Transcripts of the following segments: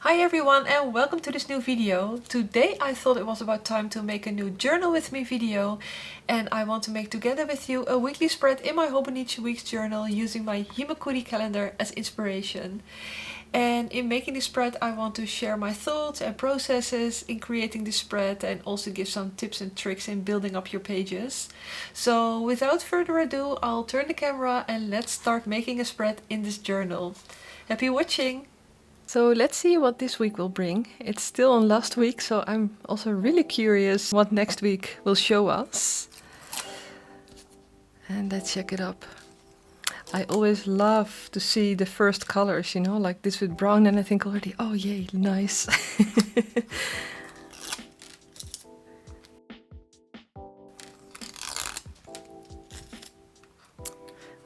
Hi everyone and welcome to this new video. Today I thought it was about time to make a new journal with me video, and I want to make together with you a weekly spread in my Hobonichi Weeks journal using my Himekuri calendar as inspiration. And in making this spread I want to share my thoughts and processes in creating this spread and also give some tips and tricks in building up your pages. So without further ado, I'll turn the camera and let's start making a spread in this journal. Happy watching! So let's see what this week will bring. It's still on last week, so I'm also really curious what next week will show us. And let's check it up. I always love to see the first colors, you know, like this with brown, and I think already, oh yay, nice.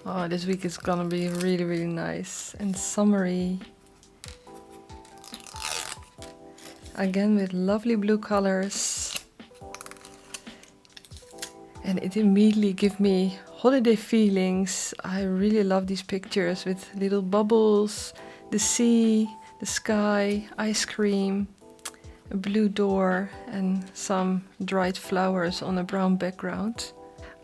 Oh, this week is gonna be really nice and summery. Again with lovely blue colors, and it immediately gives me holiday feelings. I really love these pictures with little bubbles, the sea, the sky, ice cream, a blue door and some dried flowers on a brown background.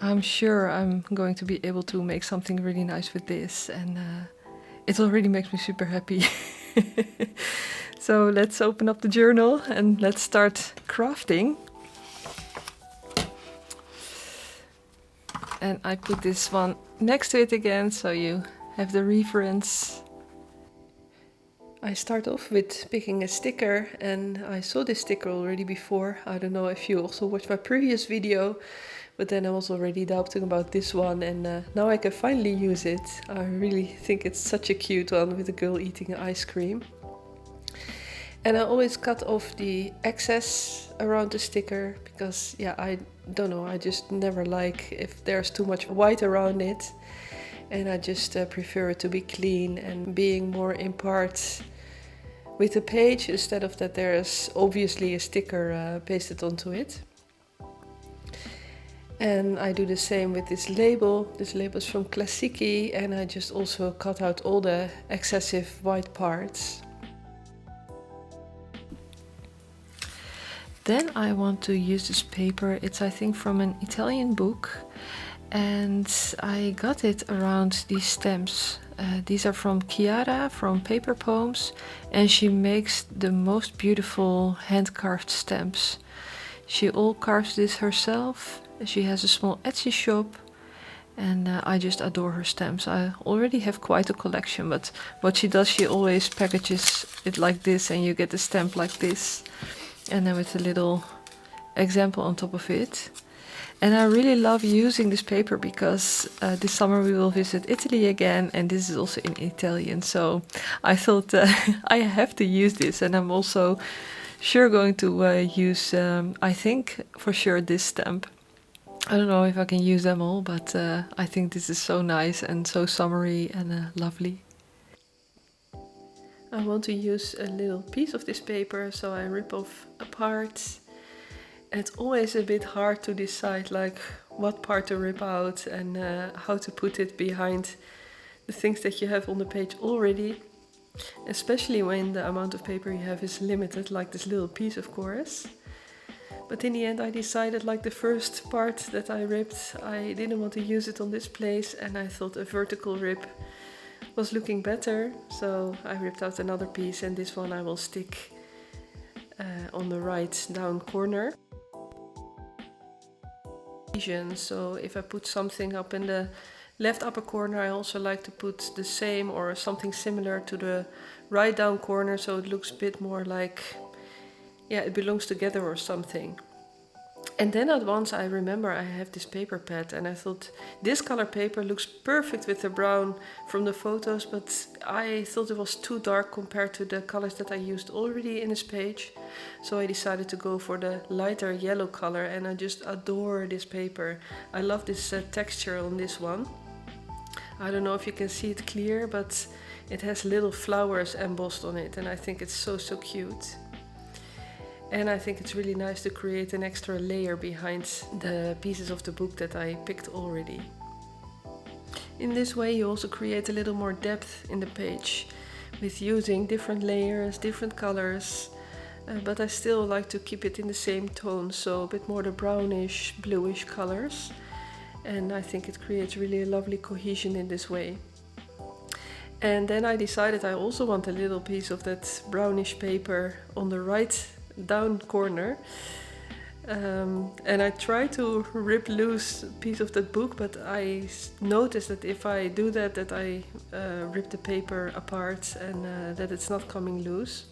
I'm sure I'm going to be able to make something really nice with this, and it already makes me super happy. So let's open up the journal and let's start crafting. And I put this one next to it again so you have the reference. I start off with picking a sticker, and I saw this sticker already before. I don't know if you also watched my previous video, but then I was already doubting about this one, and now I can finally use it. I really think it's such a cute one with a girl eating ice cream. And I always cut off the excess around the sticker because, yeah, I don't know, I just never like if there's too much white around it. And I just prefer it to be clean and being more in part with the page instead of that there's obviously a sticker pasted onto it. And I do the same with this label. This label is from Classiky, and I just also cut out all the excessive white parts. Then I want to use this paper. It's, I think, from an Italian book, and I got it around these stamps. These are from Chiara from PaperPoems, and she makes the most beautiful hand-carved stamps. She all carves this herself. She has a small Etsy shop, and I just adore her stamps. I already have quite a collection, but what she does, she always packages it like this, and you get the stamp like this. And then with a little example on top of it. And I really love using this paper because this summer we will visit Italy again, and this is also in Italian. So I thought I have to use this, and I'm also sure going to use, I think for sure, this stamp. I don't know if I can use them all, but I think this is so nice and so summery and lovely. I want to use a little piece of this paper, so I rip off a part. And it's always a bit hard to decide like what part to rip out and how to put it behind the things that you have on the page already. Especially when the amount of paper you have is limited, like this little piece of course. But in the end I decided, like the first part that I ripped, I didn't want to use it on this place, and I thought a vertical rip was looking better, so I ripped out another piece, and this one I will stick on the right down corner. So if I put something up in the left upper corner, I also like to put the same or something similar to the right down corner, so it looks a bit more like, yeah, it belongs together or something. And then at once I remember I have this paper pad, and I thought this color paper looks perfect with the brown from the photos, but I thought it was too dark compared to the colors that I used already in this page. So I decided to go for the lighter yellow color, and I just adore this paper. I love this texture on this one. I don't know if you can see it clear, but it has little flowers embossed on it, and I think it's so cute. And I think it's really nice to create an extra layer behind the pieces of the book that I picked already. In this way you also create a little more depth in the page with using different layers, different colors, but I still like to keep it in the same tone, so a bit more the brownish, bluish colors. And I think it creates really a lovely cohesion in this way. And then I decided I also want a little piece of that brownish paper on the right down corner. And I tried to rip loose a piece of that book, but I noticed that if I do that, that I rip the paper apart and that it's not coming loose.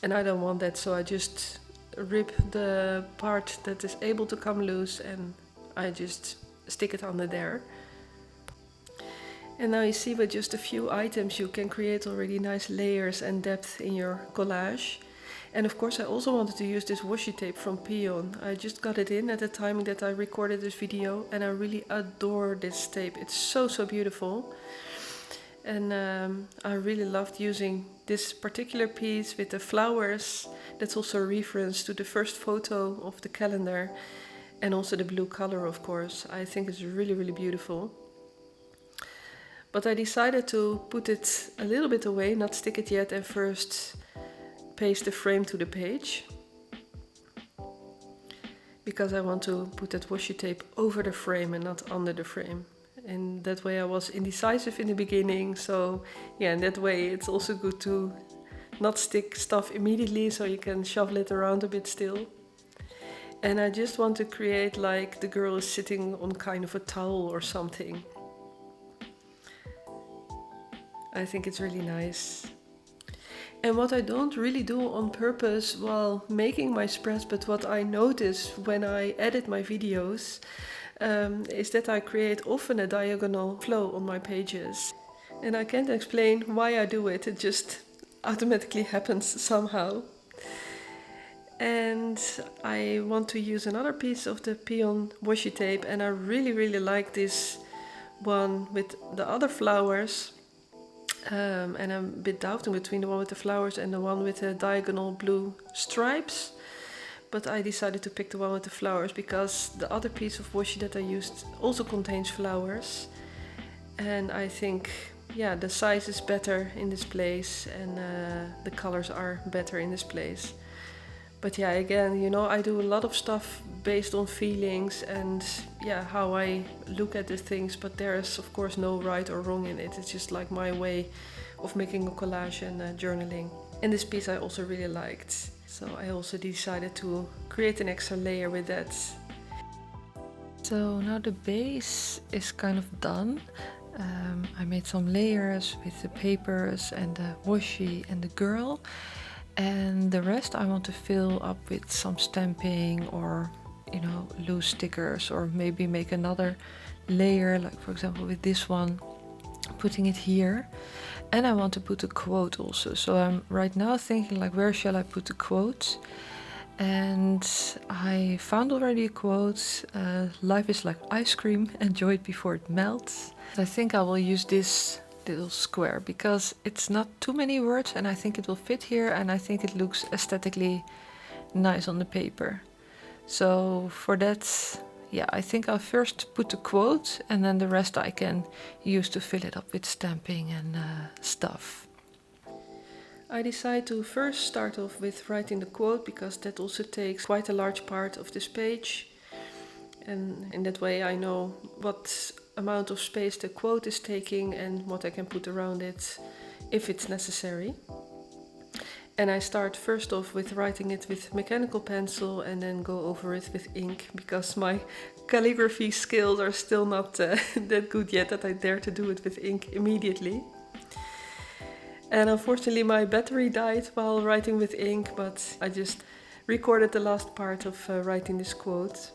And I don't want that, so I just rip the part that is able to come loose and I just stick it under there. And now you see with just a few items you can create already nice layers and depth in your collage. And of course I also wanted to use this washi tape from Pion. I just got it in at the time that I recorded this video and I really adore this tape. It's so beautiful. And I really loved using this particular piece with the flowers. That's also a reference to the first photo of the calendar. And also the blue color, of course. I think it's really beautiful. But I decided to put it a little bit away, not stick it yet, and first paste the frame to the page. Because I want to put that washi tape over the frame and not under the frame. And that way I was indecisive in the beginning, so yeah, in that way it's also good to not stick stuff immediately, so you can shuffle it around a bit still. And I just want to create like the girl is sitting on kind of a towel or something. I think it's really nice. And what I don't really do on purpose while making my spreads, but what I notice when I edit my videos, is that I create often a diagonal flow on my pages. And I can't explain why I do it, it just automatically happens somehow. And I want to use another piece of the Pion washi tape, and I really like this one with the other flowers. And I'm a bit doubting between the one with the flowers and the one with the diagonal blue stripes. But I decided to pick the one with the flowers because the other piece of washi that I used also contains flowers. And I think, yeah, the size is better in this place and the colors are better in this place. But yeah, again, you know, I do a lot of stuff based on feelings and yeah, how I look at the things, but there is of course no right or wrong in it. It's just like my way of making a collage and journaling. And this piece I also really liked. So I also decided to create an extra layer with that. So now the base is kind of done. I made some layers with the papers and the washi and the girl. And the rest I want to fill up with some stamping or, you know, loose stickers, or maybe make another layer, like for example with this one, putting it here. And I want to put a quote also. So I'm right now thinking like, where shall I put the quote? And I found already a quote, life is like ice cream, enjoy it before it melts. I think I will use this little square because it's not too many words and I think it will fit here and I think it looks aesthetically nice on the paper. So for that, yeah, I think I'll first put the quote and then the rest I can use to fill it up with stamping and stuff. I decided to first start off with writing the quote because that also takes quite a large part of this page. And in that way I know what amount of space the quote is taking and what I can put around it if it's necessary. And I start first off with writing it with mechanical pencil and then go over it with ink because my calligraphy skills are still not that good yet that I dare to do it with ink immediately. And unfortunately my battery died while writing with ink, but I just recorded the last part of writing this quote.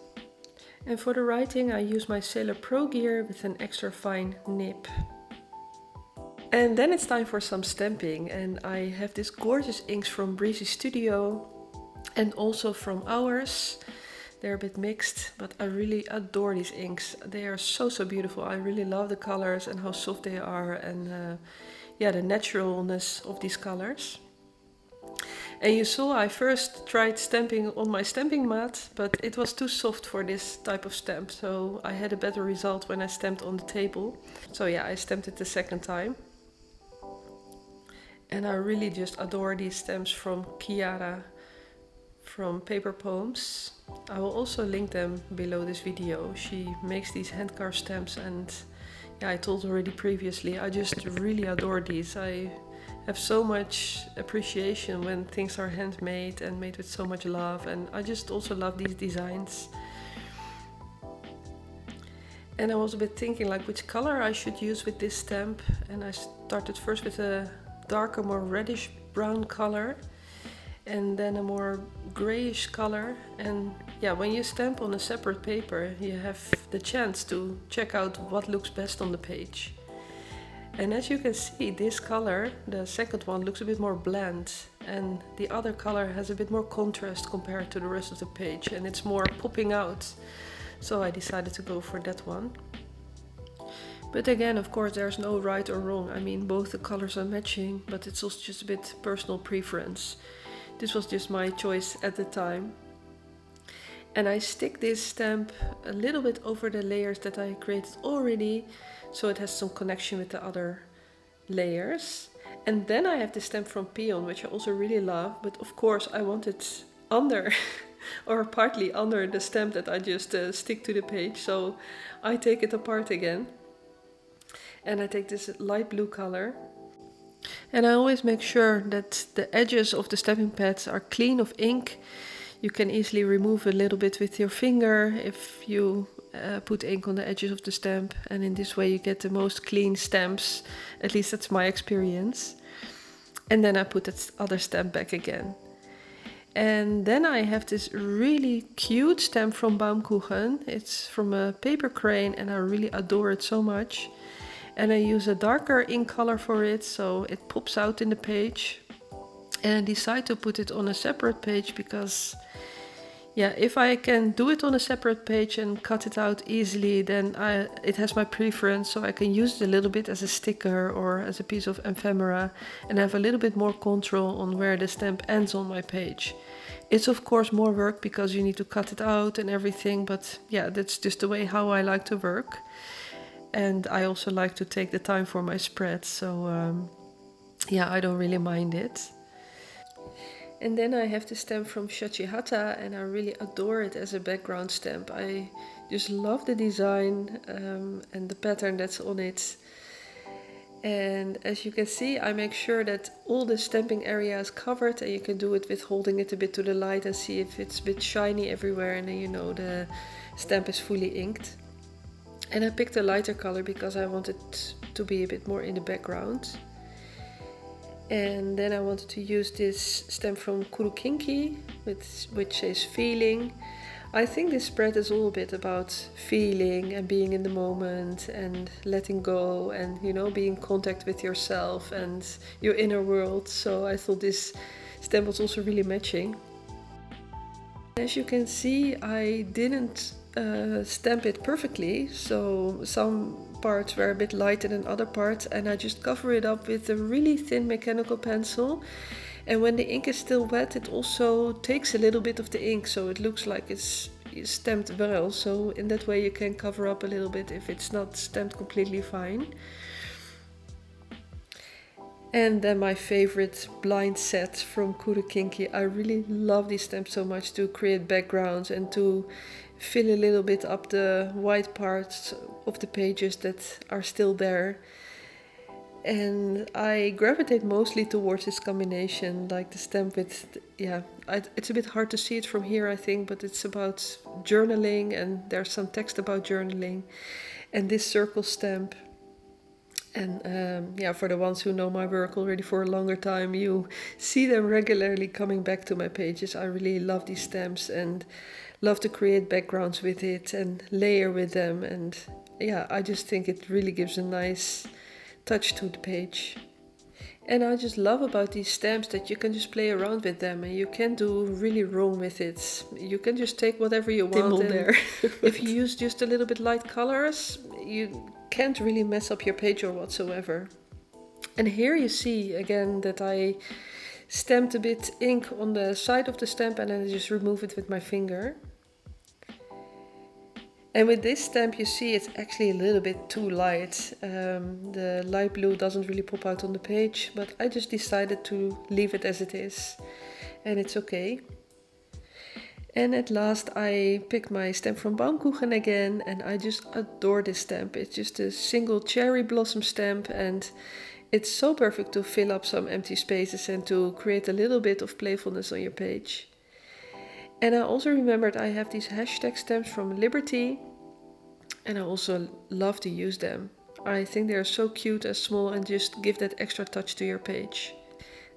And for the writing I use my Sailor Pro gear with an extra fine nib. And then it's time for some stamping, and I have these gorgeous inks from Breezy Studio and also from ours. They're a bit mixed, but I really adore these inks. They are so beautiful. I really love the colors and how soft they are and yeah, the naturalness of these colors. And you saw I first tried stamping on my stamping mat, but it was too soft for this type of stamp. So I had a better result when I stamped on the table. So yeah, I stamped it the second time. And I really just adore these stamps from Chiara from PaperPoems. I will also link them below this video. She makes these hand-carved stamps, and yeah, I told already previously, I just really adore these. I have so much appreciation when things are handmade and made with so much love, and I just also love these designs. And I was a bit thinking like which color I should use with this stamp, and I started first with a darker, more reddish brown color, and then a more grayish color. And yeah, when you stamp on a separate paper, you have the chance to check out what looks best on the page. And as you can see, this color, the second one, looks a bit more bland, and the other color has a bit more contrast compared to the rest of the page, and it's more popping out. So I decided to go for that one. But again, of course, there's no right or wrong. I mean, both the colors are matching, but it's also just a bit personal preference. This was just my choice at the time. And I stick this stamp a little bit over the layers that I created already, so it has some connection with the other layers. And then I have this stamp from Pion, which I also really love, but of course I want it under or partly under the stamp that I just stick to the page. So I take it apart again, and I take this light blue color. And I always make sure that the edges of the stamping pads are clean of ink. You can easily remove a little bit with your finger if you put ink on the edges of the stamp, and in this way you get the most clean stamps. At least that's my experience. And then I put that other stamp back again. And then I have this really cute stamp from Baum-kuchen. It's from a paper crane, and I really adore it so much. And I use a darker ink color for it, so it pops out in the page. And I decide to put it on a separate page because, yeah, if I can do it on a separate page and cut it out easily, then it has my preference, so I can use it a little bit as a sticker or as a piece of ephemera and have a little bit more control on where the stamp ends on my page. It's of course more work because you need to cut it out and everything, but yeah, that's just the way how I like to work. And I also like to take the time for my spreads, so yeah, I don't really mind it. And then I have the stamp from Shachihata, and I really adore it as a background stamp. I just love the design and the pattern that's on it. And as you can see, I make sure that all the stamping area is covered, and you can do it with holding it a bit to the light and see if it's a bit shiny everywhere, and then you know the stamp is fully inked. And I picked a lighter color because I wanted to be a bit more in the background. And then I wanted to use this stamp from Kurukynki, which says feeling. I think this spread is all a bit about feeling and being in the moment and letting go and, you know, being in contact with yourself and your inner world. So I thought this stamp was also really matching. As you can see, I didn't stamp it perfectly, so some parts were a bit lighter than other parts, and I just cover it up with a really thin mechanical pencil. And when the ink is still wet, it also takes a little bit of the ink, so it looks like it's stamped well. So in that way you can cover up a little bit if it's not stamped completely fine. And then my favorite blind set from Kurukynki. I really love these stamps so much, to create backgrounds and to fill a little bit up the white parts of the pages that are still there. And I gravitate mostly towards this combination, like the stamp with, yeah, it's a bit hard to see it from here, I think, but it's about journaling, and there's some text about journaling, and this circle stamp. And yeah, for the ones who know my work already for a longer time, you see them regularly coming back to my pages. I really love these stamps and love to create backgrounds with it and layer with them. And yeah, I just think it really gives a nice touch to the page. And I just love about these stamps that you can just play around with them and you can't do really wrong with it. You can just take whatever you want there. If you use just a little bit light colors, you can't really mess up your page or whatsoever. And here you see again that I stamped a bit ink on the side of the stamp and then I just remove it with my finger. And with this stamp, you see it's actually a little bit too light. The light blue doesn't really pop out on the page, but I just decided to leave it as it is. And it's okay. And at last I picked my stamp from Baum-kuchen again, and I just adore this stamp. It's just a single cherry blossom stamp, and it's so perfect to fill up some empty spaces and to create a little bit of playfulness on your page. And I also remembered I have these hashtag stamps from Liberty, and I also love to use them. I think they are so cute and small and just give that extra touch to your page.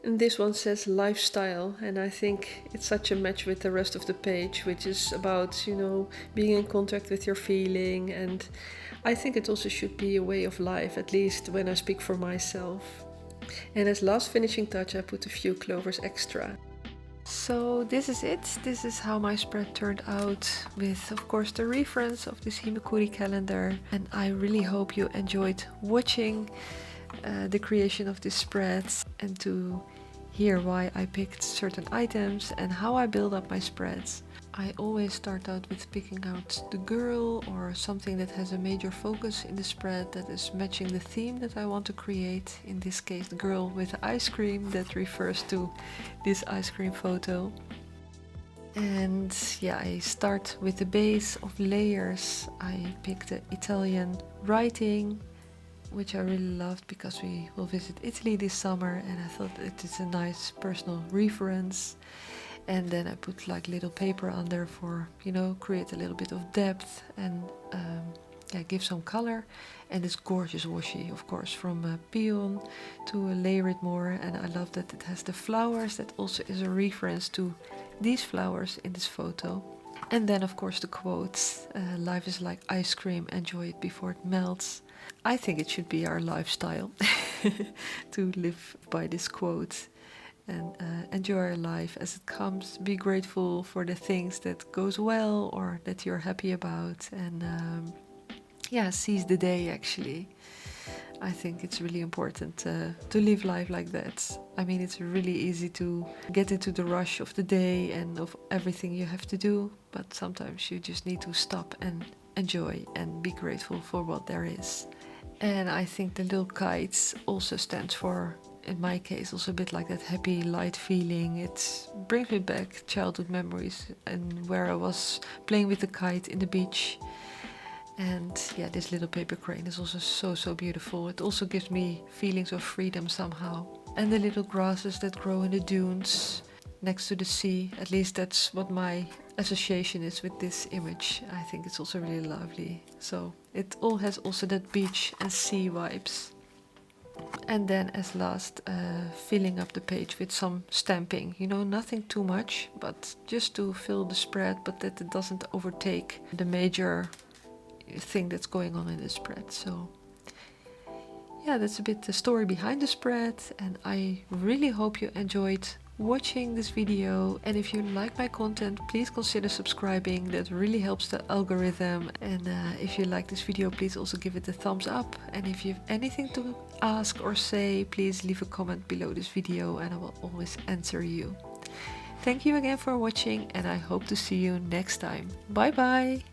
And this one says lifestyle, and I think it's such a match with the rest of the page, which is about, you know, being in contact with your feeling, and I think it also should be a way of life, at least when I speak for myself. And as last finishing touch, I put a few clovers extra. So this is it. This is how my spread turned out with, of course, the reference of this Himekuri calendar. And I really hope you enjoyed watching the creation of this spread and to hear why I picked certain items and how I build up my spreads. I always start out with picking out the girl or something that has a major focus in the spread that is matching the theme that I want to create. In this case, the girl with the ice cream, that refers to this ice cream photo. And yeah, I start with the base of layers. I picked the Italian writing, which I really loved because we will visit Italy this summer, and I thought it is a nice personal reference. And then I put like little paper under for, you know, create a little bit of depth and yeah, give some color. And this gorgeous washi, of course, from Pion to layer it more. And I love that it has the flowers. That also is a reference to these flowers in this photo. And then, of course, the quotes. Life is like ice cream, enjoy it before it melts. I think it should be our lifestyle to live by this quote. And enjoy our life as it comes. Be grateful for the things that goes well or that you're happy about, and yeah, seize the day. Actually, I think it's really important to live life like that. I mean, it's really easy to get into the rush of the day and of everything you have to do, but sometimes you just need to stop and enjoy and be grateful for what there is. And I think the little kites also stands for, in my case, also a bit like that happy, light feeling. It brings me back childhood memories and where I was playing with the kite in the beach. And yeah, this little paper crane is also so beautiful. It also gives me feelings of freedom somehow. And the little grasses that grow in the dunes next to the sea, at least that's what my association is with this image. I think it's also really lovely. So it all has also that beach and sea vibes. And then as last, filling up the page with some stamping, you know, nothing too much, but just to fill the spread, but that it doesn't overtake the major thing that's going on in the spread. So yeah, that's a bit the story behind the spread, and I really hope you enjoyed watching this video. And if you like my content, please consider subscribing. That really helps the algorithm. And if you like this video, please also give it a thumbs up. And if you have anything to ask or say, please leave a comment below this video and I will always answer you. Thank you again for watching, and I hope to see you next time. Bye bye!